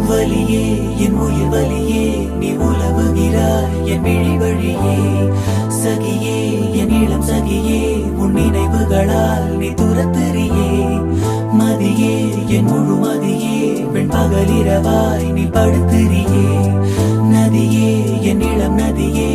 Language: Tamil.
வலியே என் உயிர் வலியே நீ உலவுகிறாய் என் விழி வழியே. சகியே என் இளம் சகியே உன் நினைவுகளால் நீ துரத்துறியே. மதியே என் முழு மதியே பெண் பகலிரவாய் நீ படுத்துறியே. நதியே என் இளம் நதியே